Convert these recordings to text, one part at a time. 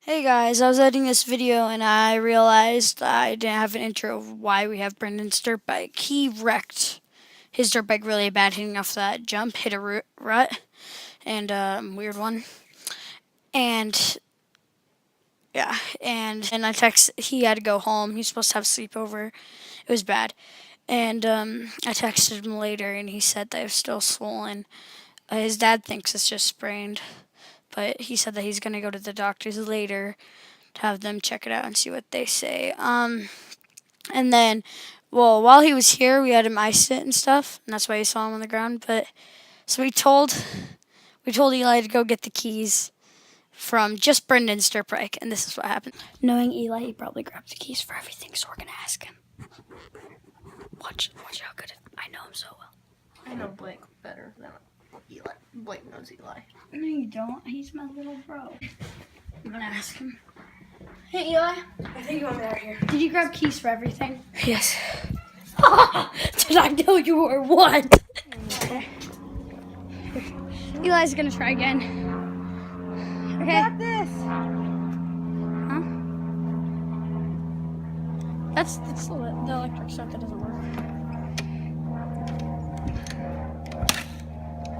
Hey guys, I was editing this video and I realized I didn't have an intro of why we have Brendan's dirt bike. He wrecked his dirt bike really bad hitting off that jump, hit a rut, and weird one. And yeah, and I texted, he had to go home. He was supposed to have a sleepover. It was bad. And I texted him later and he said that it was still swollen. His dad thinks it's just sprained. But he said that he's going to go to the doctors later to have them check it out and see what they say. And then, well, while he was here, we had him ice it and stuff, and that's why you saw him on the ground. But so we told Eli to go get the keys from just Brendan's dirt bike, and this is what happened. Knowing Eli, he probably grabbed the keys for everything, so we're going to ask him. Watch how good I know him so well. I know Blake better than Eli. Blake knows Eli. No, you don't. He's my little bro. I'm gonna ask him. Hey, Eli. I think you want me out here. Did you grab keys for everything? Yes. Did I know you were what? Okay. Eli's gonna try again. Okay. I got this. Huh? That's the electric stuff that doesn't work.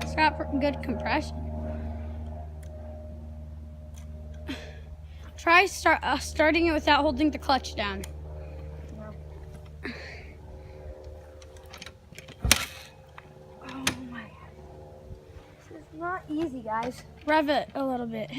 It's got good compression. Try starting it without holding the clutch down. Oh my God. This is not easy, guys. Rev it a little bit.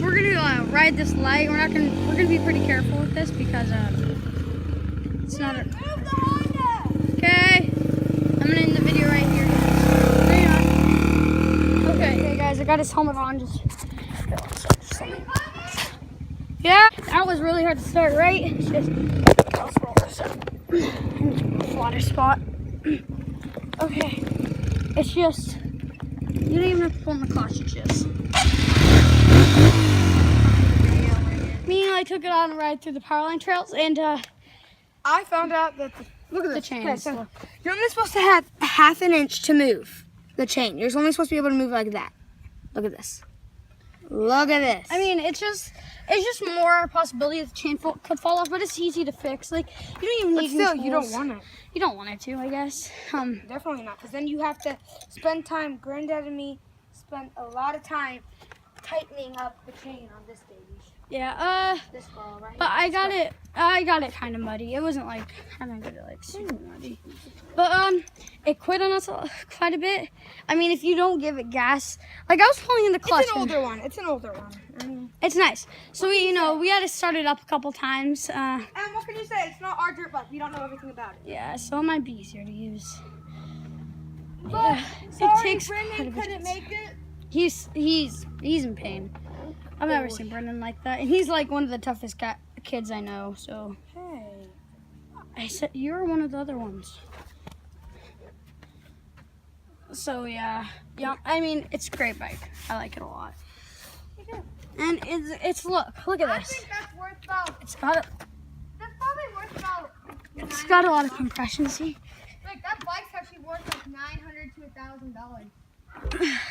We're gonna ride this light. We're gonna be pretty careful with this because it's not a. Move the Honda. Okay, I'm gonna end the video right here. Hang on. Okay, guys, I got his helmet on. Yeah, that was really hard to start, right? It's just I'll scroll this up. Water spot. Okay, it's just you don't even have to pull in the clutch. It's just. Me and I took it on a ride through the Powerline trails, and I found out that look at the this. chain. Okay, so you're only supposed to have a half an inch to move the chain. You're only supposed to be able to move like that. Look at this. Look at this. I mean, it's just more possibility that the chain could fall off, but it's easy to fix. Like you don't even need. But still, tools. you don't want it. You don't want it to, I guess. Definitely not, because then you have to spend time. Granddad and me spent a lot of time tightening up the chain on this baby. Yeah. This ball right But I got it kind of muddy. It wasn't like I didn't get it like super muddy. But it quit on us quite a bit. I mean, if you don't give it gas, like I was pulling in the clutch. It's an older one. It's an older one. It's nice. So we had to start it up a couple times. And what can you say? It's not our dirt bike. We don't know everything about it. Yeah, so it might be easier to use. But Yeah, sorry, it takes Brendan quite a bit. couldn't make it. He's in pain. I've never seen Brendan like that, and he's like one of the toughest kids I know. So Hey. I said you're one of the other ones. So yeah. I mean, it's a great bike. I like it a lot. And it's look at I this. think that's worth about. It's got That's probably worth about. it's got a lot of compression. See, Like that bike's actually worth like $900 to $1,000.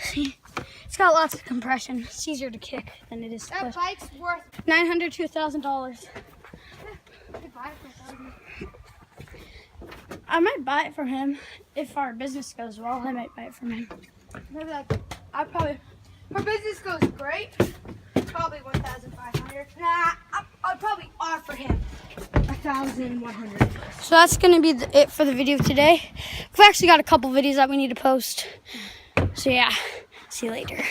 see, it's got lots of compression. It's easier to kick than it is to That push. bike's worth. $900 to $1,000. I might buy it from him if our business goes well. I might buy it from him. Maybe like I probably. Her business goes great. Probably 1,500. Nah, I'll probably offer him 1,100. So that's gonna be it for the video today. We've actually got a couple videos that we need to post. So yeah, see you later.